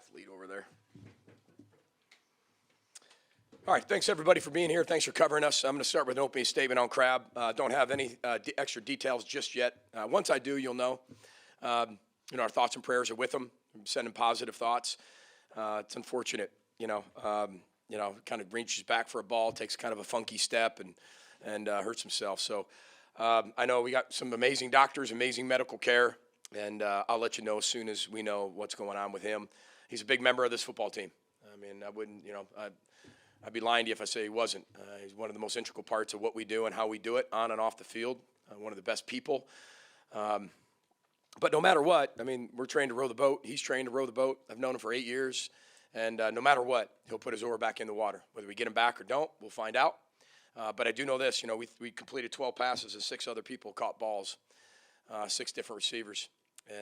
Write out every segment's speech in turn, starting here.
athlete over there. All right, thanks everybody for being here. Thanks for covering us. I'm going to start with an opening statement on Crab. Don't have any extra details just yet. Once I do, you'll know. Our thoughts and prayers are with him. I'm sending positive thoughts. It's unfortunate, kind of reaches back for a ball, takes kind of a funky step, and hurts himself. So I know we got some amazing doctors, amazing medical care, and I'll let you know as soon as we know what's going on with him. He's a big member of this football team. I mean, I wouldn't, I'd be lying to you if I say he wasn't. He's one of the most integral parts of what we do and how we do it on and off the field. One of the best people. But no matter what, I mean, we're trained to row the boat. He's trained to row the boat. I've known him for 8 years. And no matter what, he'll put his oar back in the water. Whether we get him back or don't, we'll find out. But I do know this. We completed 12 passes and 6 other people caught balls, 6 different receivers.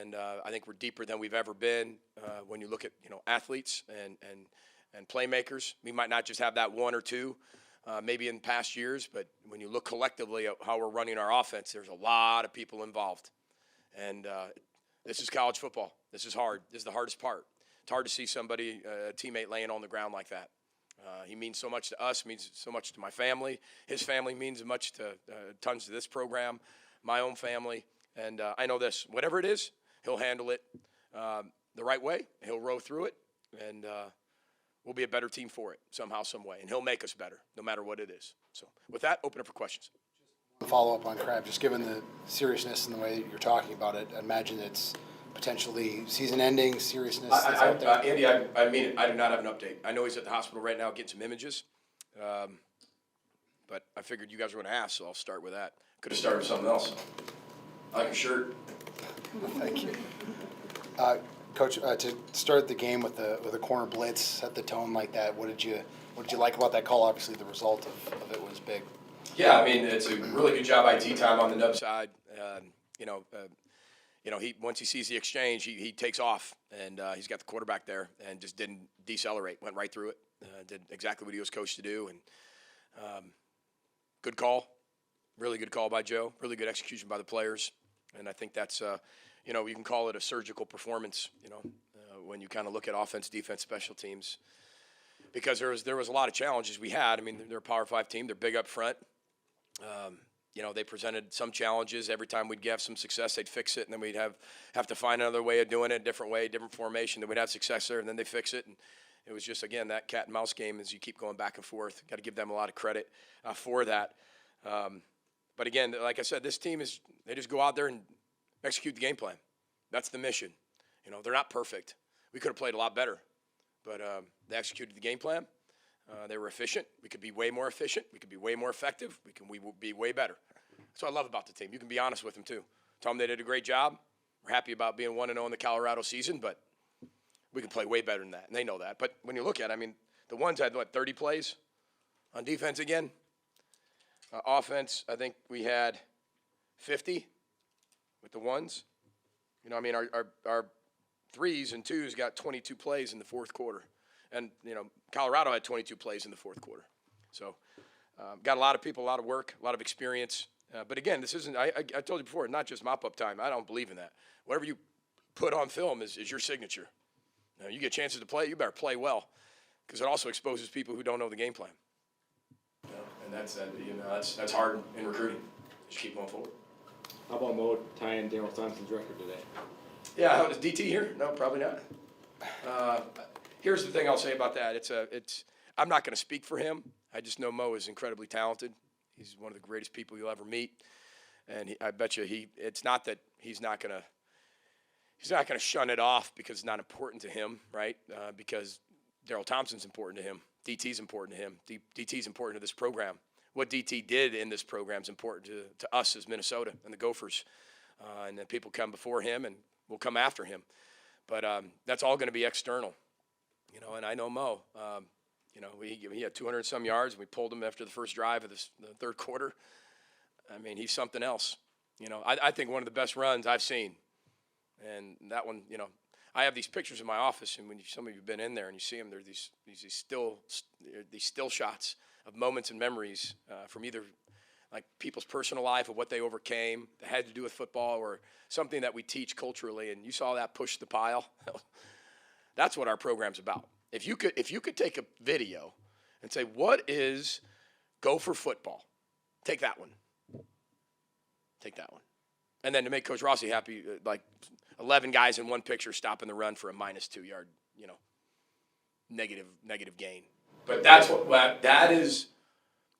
And I think we're deeper than we've ever been when you look at, athletes and playmakers. We might not just have that 1 or 2 maybe in past years, but when you look collectively at how we're running our offense, there's a lot of people involved. And this is college football. This is hard. This is the hardest part. It's hard to see somebody, a teammate, laying on the ground like that. He means so much to us, means so much to my family. His family means much to tons to this program, my own family. And I know this. Whatever it is, he'll handle it the right way. He'll row through it, and we'll be a better team for it somehow, some way. And he'll make us better, no matter what it is. So with that, open up for questions. Follow up on Crab, just given the seriousness and the way you're talking about it, I imagine it's potentially season-ending seriousness that's out there. Andy, I mean it. I do not have an update. I know he's at the hospital right now getting some images, but I figured you guys were going to ask, so I'll start with that. Could have started with something else. I like your shirt. Thank you. Coach, to start the game with the corner blitz, set the tone like that, what did you like about that call? Obviously, the result of it was big. Yeah, I mean, it's a really good job IT time on the nub side. He once he sees the exchange, he takes off, and he's got the quarterback there and just didn't decelerate, went right through it, did exactly what he was coached to do, and good call, really good call by Joe, really good execution by the players, and I think that's, you can call it a surgical performance, when you kind of look at offense, defense, special teams, because there was a lot of challenges we had. I mean, they're a Power 5 team, they're big up front. They presented some challenges. Every time we'd have some success, they'd fix it, and then we'd have to find another way of doing it, a different way, different formation. Then we'd have success there, and then they fix it. And it was just, again, that cat and mouse game as you keep going back and forth. Got to give them a lot of credit for that. But again, like I said, this team they just go out there and execute the game plan. That's the mission. They're not perfect. We could have played a lot better, but they executed the game plan. They were efficient. We could be way more efficient. We could be way more effective. We will be way better. That's what I love about the team. You can be honest with them, too. Tell them they did a great job. We're happy about being 1-0 in the Colorado season, but we can play way better than that, and they know that. But when you look at it, I mean, the ones had, 30 plays on defense again? Offense, I think we had 50 with the ones. Our threes and twos got 22 plays in the fourth quarter. And, Colorado had 22 plays in the fourth quarter. So got a lot of people, a lot of work, a lot of experience. But, again, this isn't – I told you before, not just mop-up time. I don't believe in that. Whatever you put on film is your signature. Now, you get chances to play, you better play well, because it also exposes people who don't know the game plan. And that's hard in recruiting. Just keep going forward. How about Mo tying Daryl Thompson's record today? Yeah, how is DT here? No, probably not. Here's the thing I'll say about that. I'm not going to speak for him. I just know Mo is incredibly talented. He's one of the greatest people you'll ever meet, and I bet you it's not that he's not going to shun it off because it's not important to him, right? Because Daryl Thompson's important to him. DT's important to him. DT's important to this program. What DT did in this program is important to us as Minnesota and the Gophers, and then people come before him and will come after him. But that's all going to be external, and I know Mo. He had 200 some yards, and we pulled him after the first drive of the third quarter. I mean, he's something else. I think one of the best runs I've seen. And that one, I have these pictures in my office, and when some of you have been in there and you see them, there's these still shots of moments and memories from either like people's personal life of what they overcame that had to do with football or something that we teach culturally. And you saw that push the pile. That's what our program's about. If you could take a video and say, what is Gopher football? Take that one. Take that one. And then to make Coach Rossi happy, like 11 guys in one picture stopping the run for a -2 yard, negative gain. But that is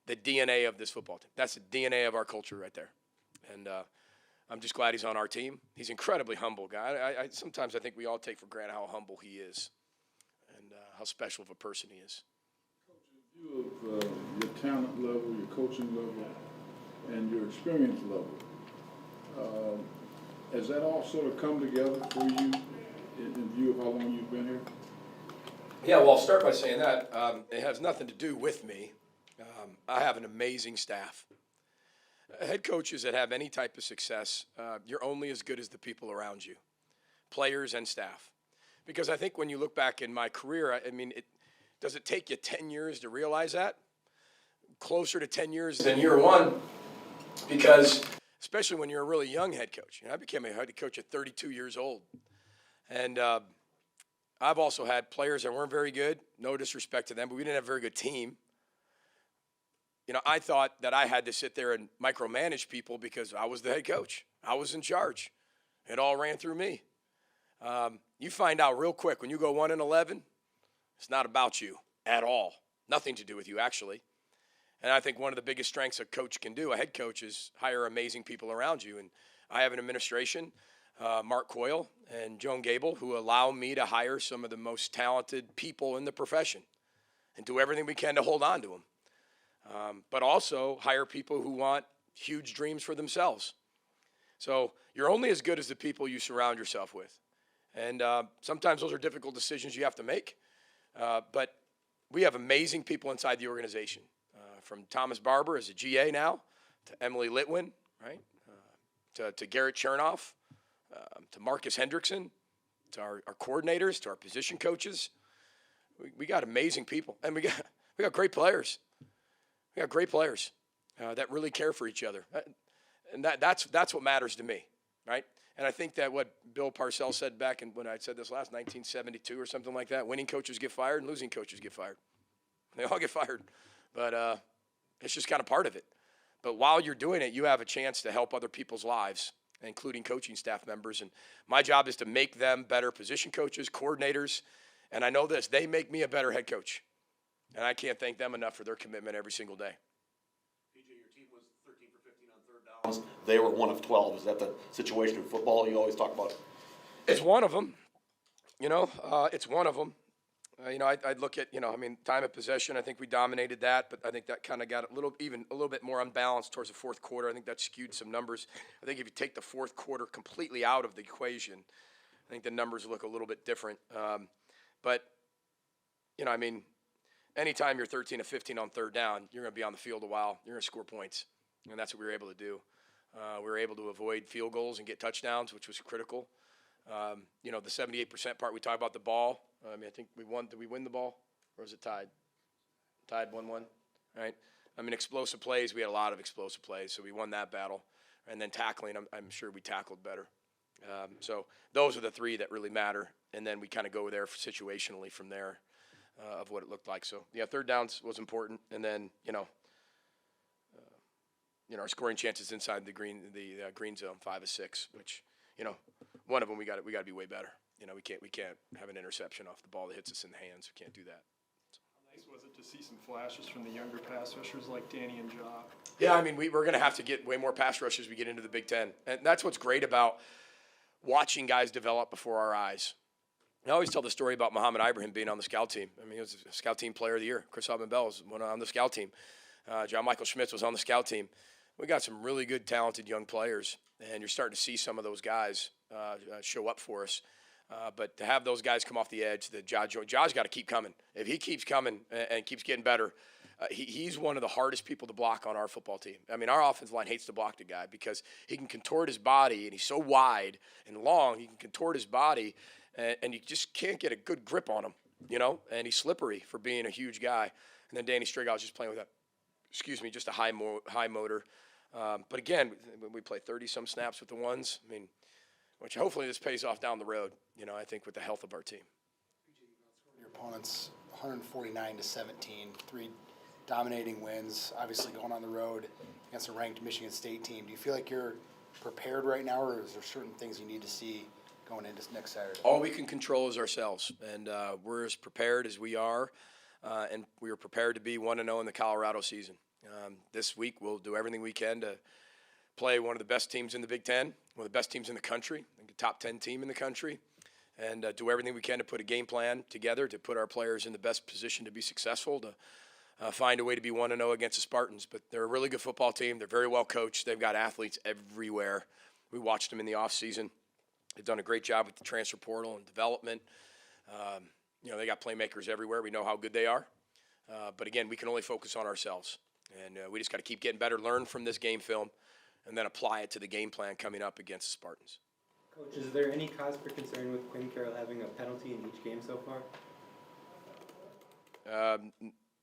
the DNA of this football team. That's the DNA of our culture right there. And I'm just glad he's on our team. He's an incredibly humble guy. Sometimes I think we all take for granted how humble he is and how special of a person he is. Coach, in view of your talent level, your coaching level, and your experience level, has that all sort of come together for you in view of how long you've been here? Yeah, well, I'll start by saying that it has nothing to do with me. I have an amazing staff. Head coaches that have any type of success, you're only as good as the people around you, players and staff. Because I think when you look back in my career, does it take you 10 years to realize that? Closer to 10 years than year one, because especially when you're a really young head coach. I became a head coach at 32 years old. And I've also had players that weren't very good, no disrespect to them, but we didn't have a very good team. I thought that I had to sit there and micromanage people because I was the head coach. I was in charge. It all ran through me. You find out real quick when you go 1-11, it's not about you at all. Nothing to do with you, actually. And I think one of the biggest strengths a coach can do, a head coach, is hire amazing people around you. And I have an administration, Mark Coyle and Joan Gable, who allow me to hire some of the most talented people in the profession and do everything we can to hold on to them. But also hire people who want huge dreams for themselves. So you're only as good as the people you surround yourself with. And sometimes those are difficult decisions you have to make. But we have amazing people inside the organization, from Thomas Barber as a GA now, to Emily Litwin, right, to Garrett Chernoff, to Marcus Hendrickson, to our coordinators, to our position coaches. We got amazing people, and we got great players. We got great players that really care for each other, and that's what matters to me, right? And I think that what Bill Parcells said back when I said this last, 1972 or something like that, winning coaches get fired and losing coaches get fired. They all get fired, but it's just kind of part of it. But while you're doing it, you have a chance to help other people's lives, including coaching staff members. And my job is to make them better position coaches, coordinators, and I know this, they make me a better head coach. And I can't thank them enough for their commitment every single day. PJ, your team was 13 for 15 on third downs. They were 1 of 12. Is that the situation in football you always talk about? It's one of them. It's one of them. I'd look at, time of possession. I think we dominated that, but I think that kind of got a little bit more unbalanced towards the fourth quarter. I think that skewed some numbers. I think if you take the fourth quarter completely out of the equation, I think the numbers look a little bit different. But anytime you're 13 of 15 on third down, you're going to be on the field a while. You're going to score points, and that's what we were able to do. We were able to avoid field goals and get touchdowns, which was critical. The 78% part, we talk about the ball. I think we won. Did we win the ball, or was it tied? Tied 1-1, right? Explosive plays. We had a lot of explosive plays, so we won that battle. And then tackling, I'm sure we tackled better. So those are the three that really matter. And then we kind of go there situationally from there of what it looked like. So, yeah, third downs was important. And then, our scoring chances inside the green zone, 5 of 6, which, one of them we got to be way better. We can't have an interception off the ball that hits us in the hands. We can't do that. How nice was it to see some flashes from the younger pass rushers like Danny and Ja? Yeah, we're going to have to get way more pass rushers as we get into the Big Ten. And that's what's great about watching guys develop before our eyes. I always tell the story about Muhammad Ibrahim being on the scout team. He was a scout team player of the year. Chris Bell was on the scout team. John Michael Schmitz was on the scout team. We got some really good, talented young players, and you're starting to see some of those guys show up for us. But to have those guys come off the edge, Ja's got to keep coming. If he keeps coming and keeps getting better, he's one of the hardest people to block on our football team. Our offensive line hates to block the guy because he can contort his body, and he's so wide and long, he can contort his body, and you just can't get a good grip on him, and he's slippery for being a huge guy. And then Danny Strigow's just playing with just a high motor. But again, we play 30-some snaps with the ones, which hopefully this pays off down the road, I think, with the health of our team. opponents 149-17, 3 dominating wins, obviously going on the road against a ranked Michigan State team. Do you feel like you're prepared right now, or is there certain things you need to see going into next Saturday? All we can control is ourselves, and we're as prepared as we are, and we are prepared to be 1-0 in the Colorado season. This week, we'll do everything we can to play one of the best teams in the Big Ten, one of the best teams in the country, I think a top 10 team in the country, and do everything we can to put a game plan together to put our players in the best position to be successful, to find a way to be 1-0 against the Spartans. But they're a really good football team. They're very well coached. They've got athletes everywhere. We watched them in the offseason. They've done a great job with the transfer portal and development. They got playmakers everywhere. We know how good they are. But again, we can only focus on ourselves. And we just got to keep getting better, learn from this game film, and then apply it to the game plan coming up against the Spartans. Coach, is there any cause for concern with Quinn Carroll having a penalty in each game so far?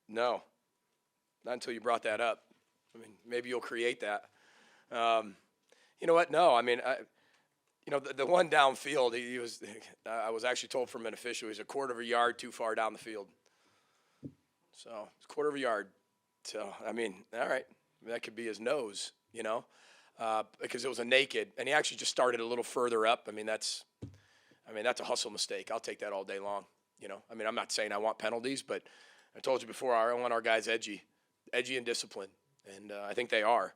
No, not until you brought that up. I mean, maybe you'll create that. You know what? No, I mean, the one downfield, I was actually told from an official, he's a quarter of a yard too far down the field. So it's a quarter of a yard. So, I mean, all right, that could be his nose, because it was a naked, and he actually just started a little further up. I mean, that's a hustle mistake. I'll take that all day long. I'm not saying I want penalties, but I told you before, I want our guys edgy and disciplined, and I think they are.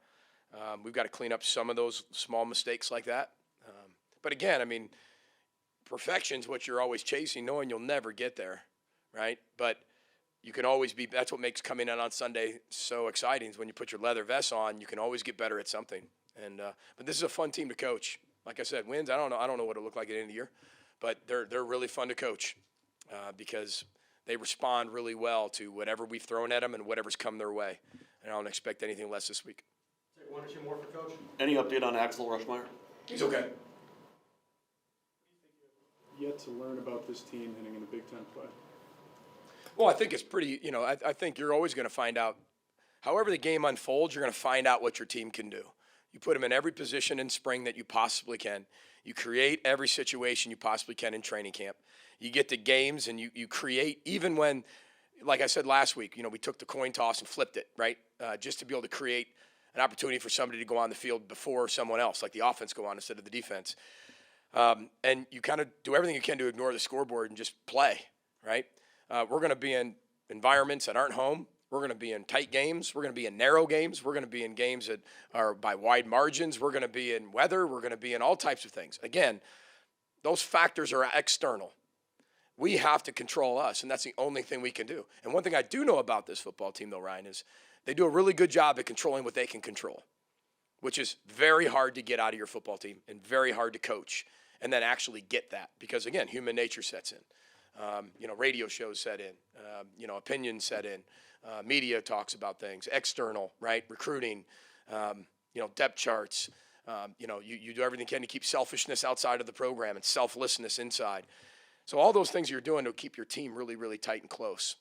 We've got to clean up some of those small mistakes like that. But again, I mean, perfection's what you're always chasing, knowing you'll never get there, right? But you can always be. That's what makes coming in on Sunday so exciting. Is when you put your leather vest on, you can always get better at something. And but this is a fun team to coach. Like I said, wins. I don't know what it'll look like at the end of the year, but they're really fun to coach because they respond really well to whatever we've thrown at them and whatever's come their way. And I don't expect anything less this week. Take one or two more for Coach. Any update on Axel Rushmeyer? He's okay. Yet to learn about this team heading into Big Ten play? Well, I think it's pretty, I think you're always going to find out, however the game unfolds, you're going to find out what your team can do. You put them in every position in spring that you possibly can. You create every situation you possibly can in training camp. You get to games and you create, even when, like I said last week, we took the coin toss and flipped it, right? Just to be able to create an opportunity for somebody to go on the field before someone else, like the offense go on instead of the defense. And you kind of do everything you can to ignore the scoreboard and just play, right? We're going to be in environments that aren't home. We're going to be in tight games. We're going to be in narrow games. We're going to be in games that are by wide margins. We're going to be in weather. We're going to be in all types of things. Again, those factors are external. We have to control us, and that's the only thing we can do. And one thing I do know about this football team, though, Ryan, is they do a really good job at controlling what they can control, which is very hard to get out of your football team and very hard to coach and then actually get that because, again, human nature sets in. Radio shows set in, opinions set in, media talks about things, external, right, recruiting, depth charts. You do everything you can to keep selfishness outside of the program and selflessness inside. So all those things you're doing to keep your team really, really tight and close.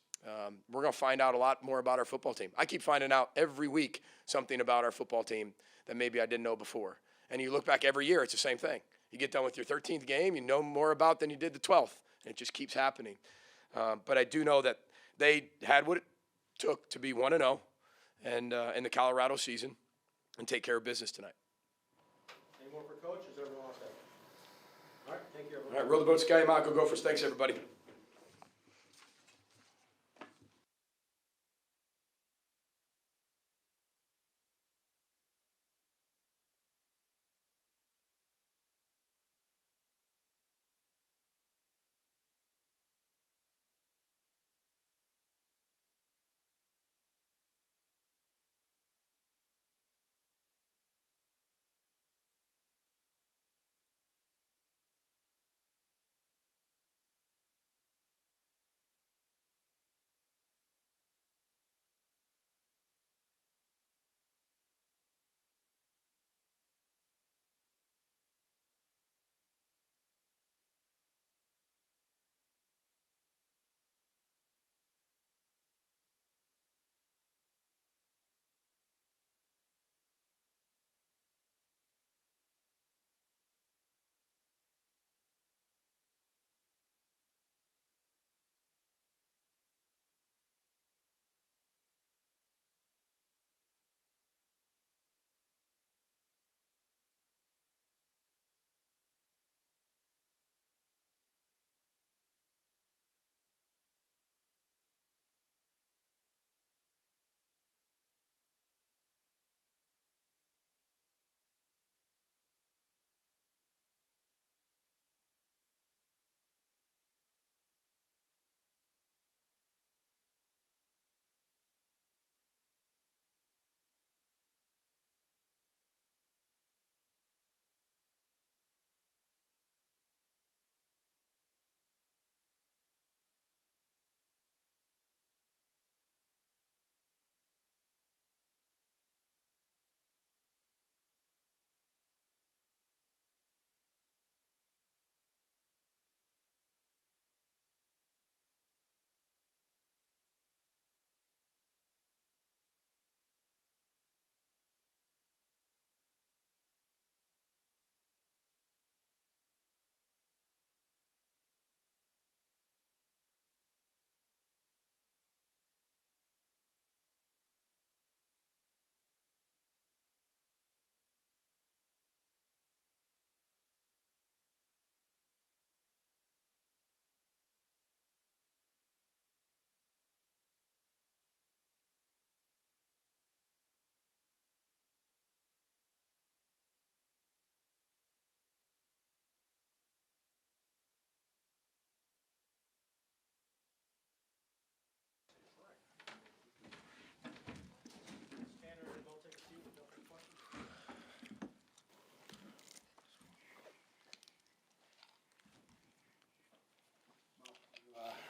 We're going to find out a lot more about our football team. I keep finding out every week something about our football team that maybe I didn't know before. And you look back every year, it's the same thing. You get done with your 13th game, you know more about than you did the 12th. And it just keeps happening. But I do know that they had what it took to be 1-0 and in the Colorado season and take care of business tonight. Any more for Coach? Is everyone all set? All right, thank you, everyone. All right, roll the boat, Sky Marco Gophers. Thanks, everybody.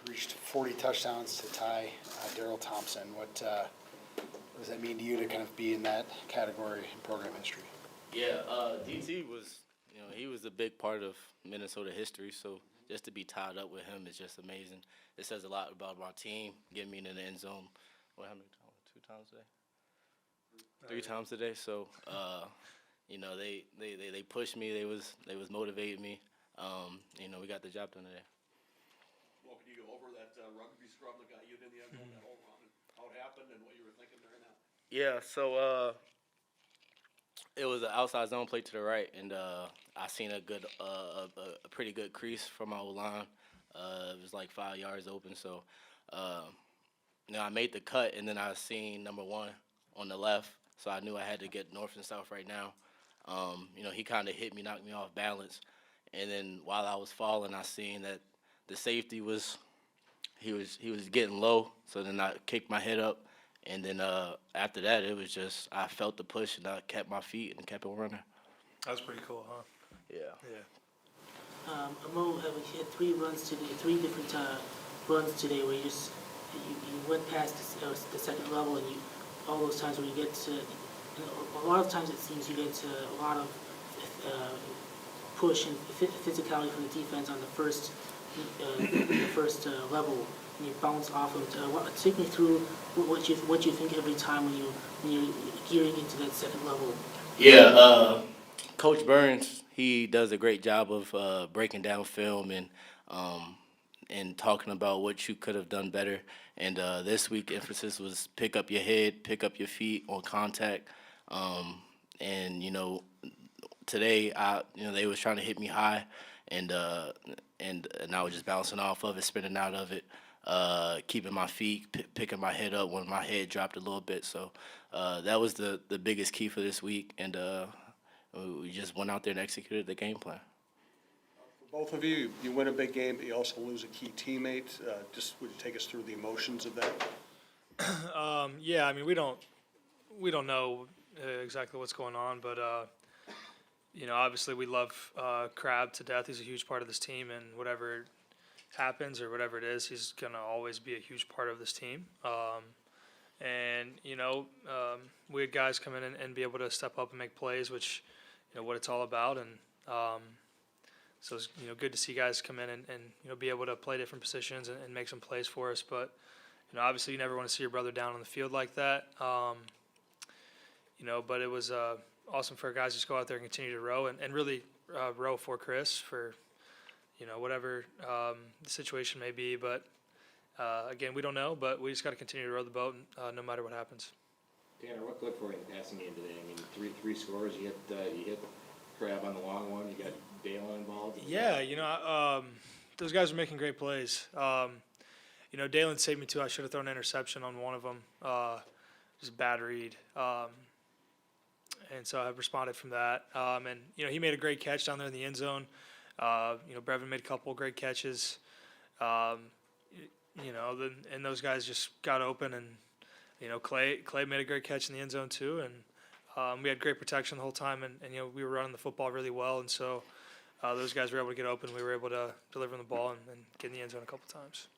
reached 40 touchdowns to tie Darryl Thompson. What does that mean to you to kind of be in that category in program history? Yeah, DT was, he was a big part of Minnesota history. So just to be tied up with him is just amazing. It says a lot about my team, getting me in the end zone. What, how many times? 2 times today? 3 times today. So, they pushed me. They was motivating me. We got the job done today. Well, can you go over that rugby scrum that got you in the end zone, that whole run, and how it happened and what you were thinking during that? Yeah, so it was an outside zone play to the right, and I seen a pretty good crease from my O-line. It was like 5 yards open, so I made the cut, and then I seen number 1 on the left, so I knew I had to get north and south right now. He kind of hit me, knocked me off balance, and then while I was falling, I seen that the safety was getting low, so then I kicked my head up. And then after that, it was just I felt the push and I kept my feet and kept it running. That was pretty cool, huh? Yeah. Yeah. Mo had 3 runs today, 3 different runs today where you went past the second level, and all those times where you get to, a lot of times it seems you get to a lot of push and physicality from the defense on the first level. And you bounce off of it. Take me through what you think every time when you're gearing into that second level. Yeah, Coach Burns, he does a great job of breaking down film and talking about what you could have done better. And this week, emphasis was pick up your head, pick up your feet on contact. And today, they was trying to hit me high, and I was just bouncing off of it, spinning out of it. Keeping my feet, picking my head up when my head dropped a little bit. So that was the biggest key for this week, and we just went out there and executed the game plan. For both of you, you win a big game, but you also lose a key teammate. Just would you take us through the emotions of that? Yeah, I mean, we don't know exactly what's going on, but obviously we love Crab to death. He's a huge part of this team, and whatever happens or whatever it is, he's gonna always be a huge part of this team. We had guys come in and be able to step up and make plays, which what it's all about. And so it's good to see guys come in and be able to play different positions and make some plays for us. But obviously you never want to see your brother down on the field like that. But it was awesome for our guys to just go out there and continue to row and really row for Chris for whatever the situation may be. But again, we don't know, but we just got to continue to row the boat no matter what happens. Tanner, what clicked for you in the passing game today? I mean, three scores. You hit Crab on the long one. You got Dale involved. Yeah, those guys are making great plays. Dalen saved me too. I should have thrown an interception on one of them. Just a bad read. And so I responded from that. And he made a great catch down there in the end zone. Brevin made a couple of great catches. And those guys just got open, and Clay made a great catch in the end zone too. And we had great protection the whole time, and we were running the football really well, and so those guys were able to get open. We were able to deliver the ball and get in the end zone a couple times.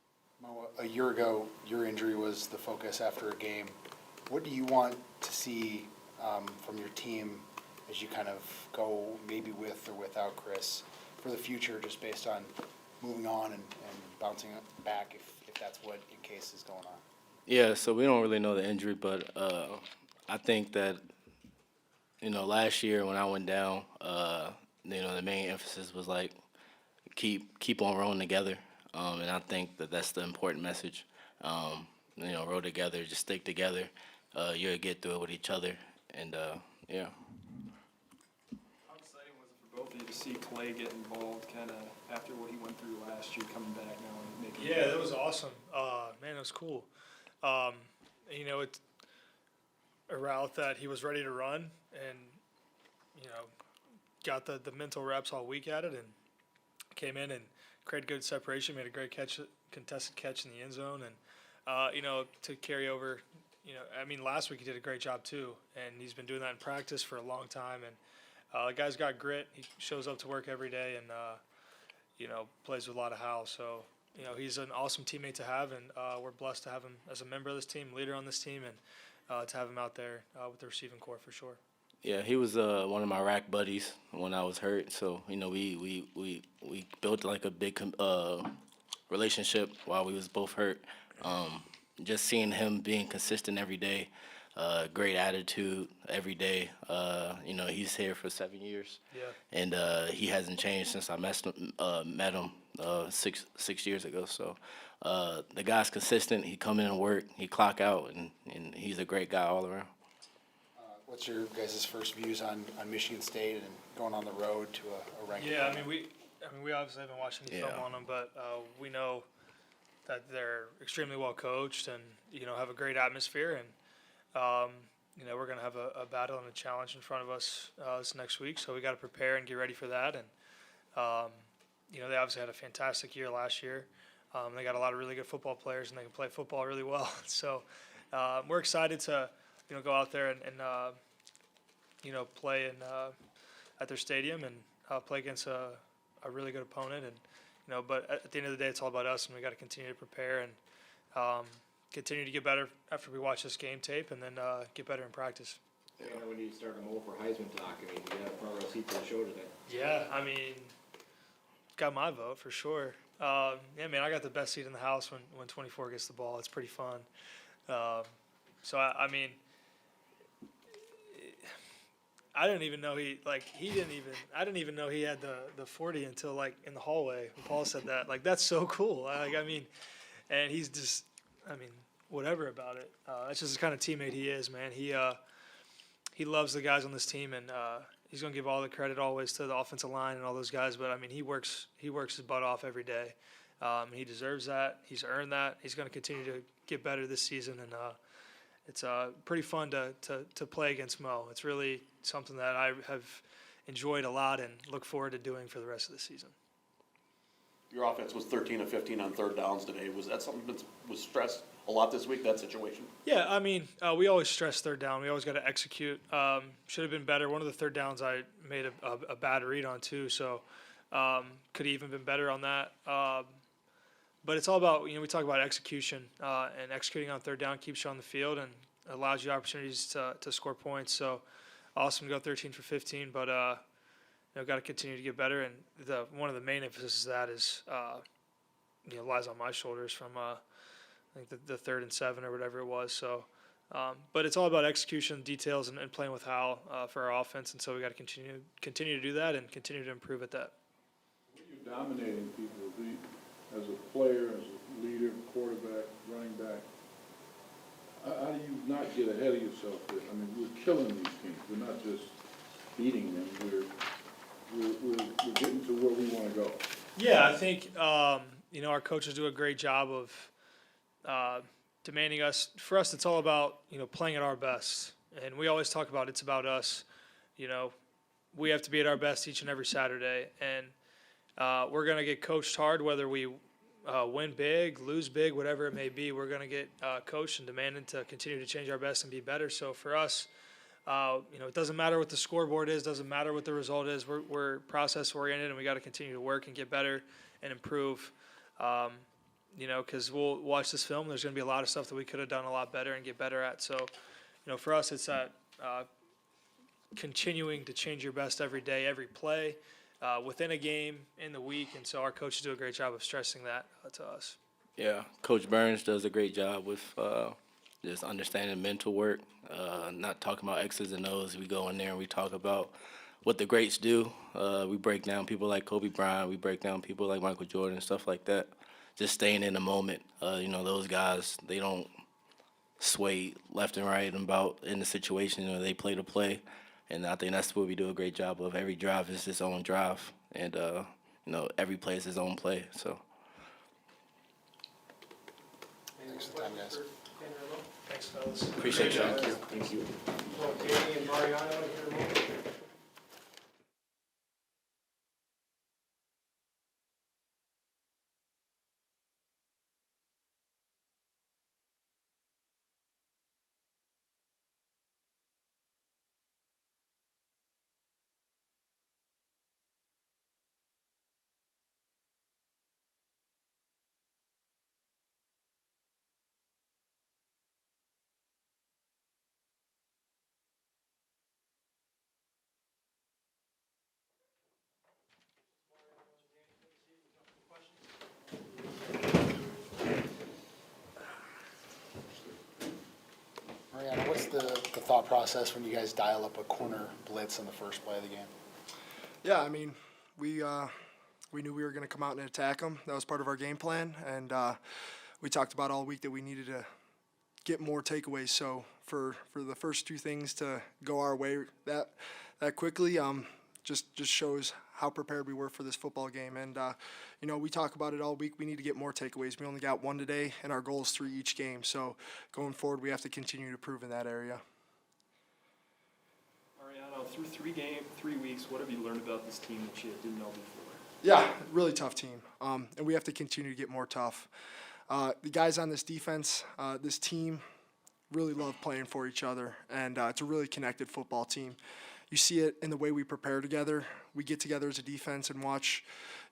Mo, a year ago, your injury was the focus after a game. What do you want to see from your team as you kind of go maybe with or without Chris for the future, just based on moving on and bouncing back if that's what in case is going on? Yeah, so we don't really know the injury, but I think that, last year when I went down, the main emphasis was like keep on rowing together, and I think that that's the important message. Row together, just stick together. You'll get through it with each other, and yeah. How exciting was it for both of you to see Clay get involved kind of after what he went through last year, coming back now and making plays? Yeah, that was awesome. Man, it was cool. It's a route that he was ready to run and, got the mental reps all week at it and came in and created good separation, made a great contested catch in the end zone. And, to carry over, last week he did a great job too. And he's been doing that in practice for a long time. And the guy's got grit. He shows up to work every day and, plays with a lot of house. So he's an awesome teammate to have, and we're blessed to have him as a member of this team, leader on this team, and to have him out there with the receiving corps for sure. Yeah, he was one of my rack buddies when I was hurt. So we built like a big relationship while we was both hurt. Just seeing him being consistent every day, great attitude every day. He's here for 7 years. Yeah. And he hasn't changed since I met him 6 years ago. So the guy's consistent. He come in and work. He clock out, and he's a great guy all around. What's your guys' first views on Michigan State and going on the road to a ranked Yeah, opponent? we obviously haven't watched any film Yeah. on them, but we know that they're extremely well coached and have a great atmosphere, and we're going to have a battle and a challenge in front of us this next week, so we got to prepare and get ready for that. And they obviously had a fantastic year last year. They got a lot of really good football players, and they can play football really well. So we're excited to go out there and play at their stadium and play against a really good opponent. And but at the end of the day, it's all about us, and we got to continue to prepare and continue to get better after we watch this game tape, and then get better in practice. When you start to mold for Heisman talk, I mean, you got a front row seat for the show today. Yeah, got my vote for sure. Yeah, man, I got the best seat in the house when 24 gets the ball. It's pretty fun. So I didn't even know I didn't even know he had the 40 until like in the hallway when Paul said that. Like, that's so cool. And he's just, whatever about it. That's just the kind of teammate he is, man. He loves the guys on this team, and he's gonna give all the credit always to the offensive line and all those guys. But he works his butt off every day. He deserves that. He's earned that. He's gonna continue to get better this season, and it's pretty fun to play against Mo. It's really something that I have enjoyed a lot and look forward to doing for the rest of the season. Your offense was 13 of 15 on third downs today. Was that something that was stressed a lot this week, that situation? Yeah, we always stress third down. We always got to execute. Should have been better. One of the third downs I made a bad read on too, so could have even been better on that. But it's all about, we talk about execution, and executing on third down keeps you on the field and allows you opportunities to score points. So awesome to go 13 for 15, but got to continue to get better. And one of the main emphasis of that is lies on my shoulders from I think the 3rd and 7 or whatever it was. So, but it's all about execution, details, and playing with Hal for our offense. And so we got to continue to do that and continue to improve at that. When you're dominating people, as a player, as a leader, quarterback, running back, how do you not get ahead of yourself there? We're killing these teams. We're not just beating them. We're getting to where we want to go. Yeah, I think our coaches do a great job of demanding us. For us, it's all about playing at our best, and we always talk about it's about us. We have to be at our best each and every Saturday, and we're gonna get coached hard, whether we win big, lose big, whatever it may be. We're gonna get coached and demanded to continue to change our best and be better. So for us, it doesn't matter what the scoreboard is, doesn't matter what the result is. We're process oriented, and we got to continue to work and get better and improve. Because we'll watch this film. There's going to be a lot of stuff that we could have done a lot better and get better at. So, for us, it's that continuing to change your best every day, every play, within a game, in the week. And so our coaches do a great job of stressing that to us. Yeah, Coach Burns does a great job with just understanding mental work, not talking about X's and O's. We go in there and we talk about what the greats do. We break down people like Kobe Bryant. We break down people like Michael Jordan and stuff like that. Just staying in the moment. Those guys, they don't sway left and right about in the situation. They play to play. And I think that's what we do a great job of. Every drive is its own drive. And, every play is its own play. So. Thanks for the time, guys. Thanks, fellas. Appreciate you. Thank you. Well, Danny and Mariano here to the thought process when you guys dial up a corner blitz on the first play of the game? Yeah, I mean, we knew we were going to come out and attack them. That was part of our game plan, and we talked about all week that we needed to get more takeaways. So for the first two things to go our way that quickly, just shows how prepared we were for this football game. And we talk about it all week. We need to get more takeaways. We only got one today, and our goal is 3 each game. So going forward, we have to continue to improve in that area. Mariano, through 3 weeks, what have you learned about this team that you didn't know before? Yeah, really tough team, and we have to continue to get more tough. The guys on this defense, this team, really love playing for each other, and it's a really connected football team. You see it in the way we prepare together. We get together as a defense and watch,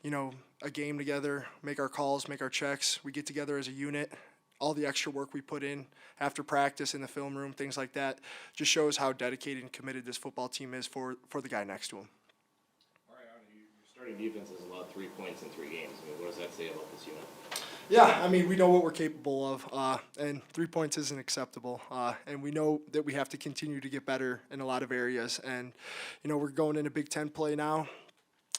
a game together, make our calls, make our checks. We get together as a unit. All the extra work we put in after practice in the film room, things like that, just shows how dedicated and committed this football team is for the guy next to him. Your starting defense has allowed 3 points in 3 games. I mean, what does that say about this unit? Yeah, I mean, we know what we're capable of, and 3 points isn't acceptable. And we know that we have to continue to get better in a lot of areas. And, we're going into Big Ten play now,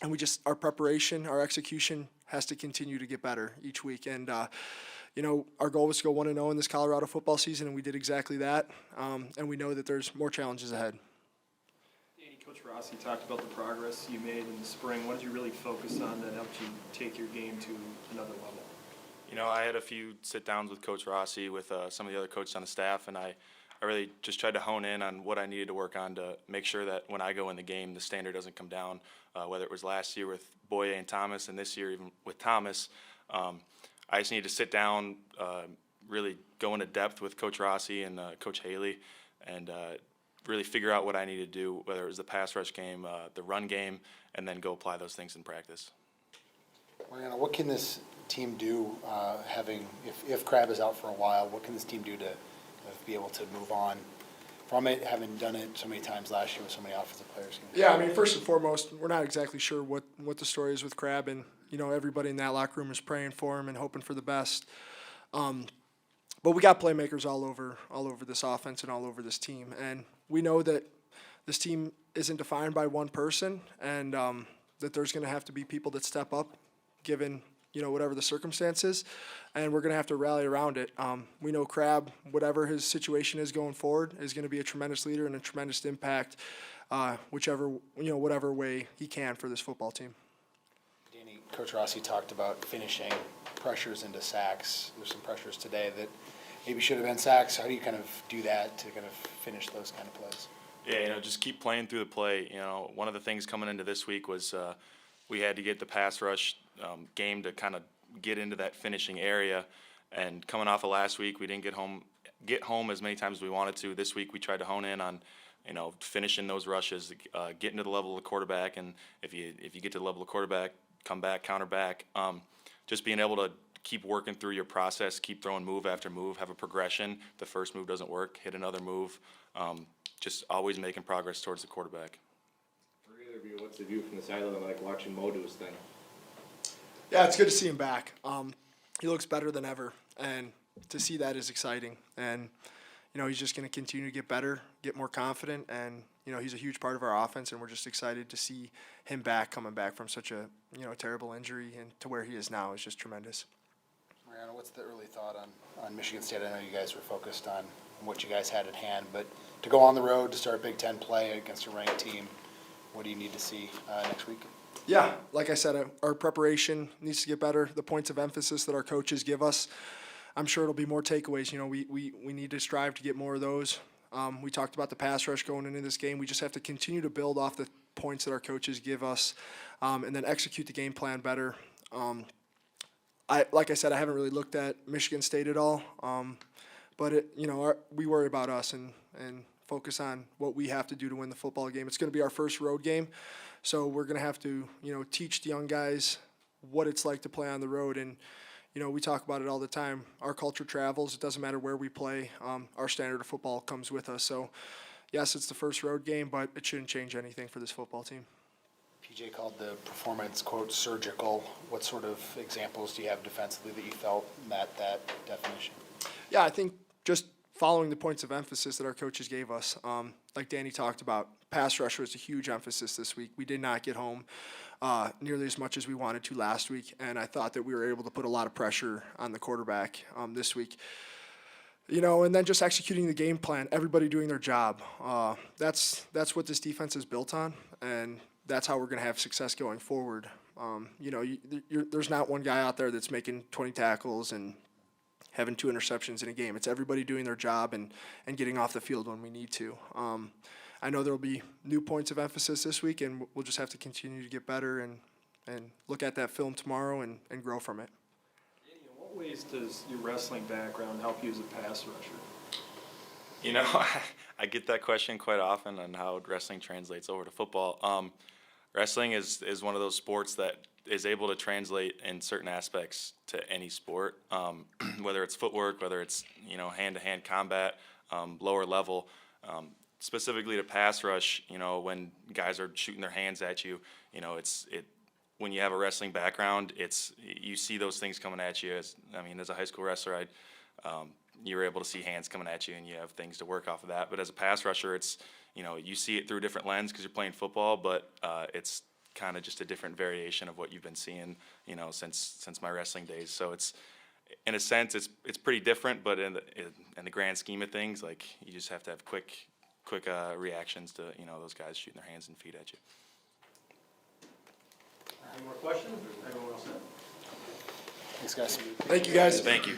and our preparation, our execution has to continue to get better each week. And, our goal was to go 1-0 in this Colorado football season, and we did exactly that. And we know that there's more challenges ahead. Danny, Coach Rossi talked about the progress you made in the spring. What did you really focus on that helped you take your game to another level? I had a few sit-downs with Coach Rossi, with some of the other coaches on the staff, and I really just tried to hone in on what I needed to work on to make sure that when I go in the game, the standard doesn't come down, whether it was last year with Boye and Thomas and this year even with Thomas. I just need to sit down, really go into depth with Coach Rossi and Coach Haley, and really figure out what I need to do, whether it was the pass rush game, the run game, and then go apply those things in practice. Mariano, what can this team do, if Crab is out for a while, what can this team do to be able to move on from it, having done it so many times last year with so many offensive players? Yeah, I mean, first and foremost, we're not exactly sure what the story is with Crab, and, everybody in that locker room is praying for him and hoping for the best. But we got playmakers all over this offense and all over this team, and we know that this team isn't defined by one person, and that there's going to have to be people that step up, given whatever the circumstances, and we're going to have to rally around it. We know Crab, whatever his situation is going forward, is going to be a tremendous leader and a tremendous impact, whatever way he can for this football team. Danny, Coach Rossi talked about finishing pressures into sacks. There's some pressures today that maybe should have been sacks. How do you kind of do that to kind of finish those kind of plays? Yeah, just keep playing through the play. One of the things coming into this week was we had to get the pass rush game to kind of get into that finishing area. And coming off of last week, we didn't get home as many times as we wanted to. This week we tried to hone in on, finishing those rushes, getting to the level of the quarterback. And if you get to the level of the quarterback, come back, counter back. Just being able to keep working through your process, keep throwing move after move, have a progression. The first move doesn't work, hit another move. Just always making progress towards the quarterback. For either of you, what's the view from the sideline like watching Mo do his thing? Yeah, it's good to see him back. He looks better than ever, and to see that is exciting. And, he's just going to continue to get better, get more confident, and, he's a huge part of our offense, and we're just excited to see him coming back from such a, terrible injury, and to where he is now is just tremendous. Mariano, what's the early thought on Michigan State? I know you guys were focused on what you guys had at hand, but to go on the road to start Big Ten play against a ranked team, what do you need to see next week? Yeah, like I said, our preparation needs to get better. The points of emphasis that our coaches give us, I'm sure it'll be more takeaways. We need to strive to get more of those. We talked about the pass rush going into this game. We just have to continue to build off the points that our coaches give us, and then execute the game plan better. Like I said, I haven't really looked at Michigan State at all, but we worry about us and focus on what we have to do to win the football game. It's going to be our first road game, so we're going to have to teach the young guys what it's like to play on the road. And we talk about it all the time. Our culture travels. It doesn't matter where we play. Our standard of football comes with us. So yes, it's the first road game, but it shouldn't change anything for this football team. PJ called the performance, quote, surgical. What sort of examples do you have defensively that you felt met that definition? Yeah, I think just following the points of emphasis that our coaches gave us. Like Danny talked about, pass rush was a huge emphasis this week. We did not get home nearly as much as we wanted to last week, and I thought that we were able to put a lot of pressure on the quarterback this week. You know, and then just executing the game plan, everybody doing their job. That's what this defense is built on, and that's how we're going to have success going forward. You know, there's not one guy out there that's making 20 tackles and having 2 interceptions in a game. It's everybody doing their job and getting off the field when we need to. I know there will be new points of emphasis this week, and we'll just have to continue to get better and look at that film tomorrow and grow from it. In what ways does your wrestling background help you as a pass rusher? You know, I get that question quite often on how wrestling translates over to football. Wrestling is one of those sports that is able to translate in certain aspects to any sport, whether it's footwork, whether it's, you know, hand-to-hand combat, lower level. Specifically to pass rush, you know, when guys are shooting their hands at you, you know, when you have a wrestling background, you see those things coming at you. As a high school wrestler, you were able to see hands coming at you, and you have things to work off of that. But as a pass rusher, it's, you know, you see it through a different lens because you're playing football, but it's kind of just a different variation of what you've been seeing, you know, since my wrestling days. So it's, in a sense, it's pretty different, but in the grand scheme of things, like, you just have to have quick reactions to, you know, those guys shooting their hands and feet at you. Any more questions? Everyone else set? Thanks, guys. Thank you, guys. Thank you.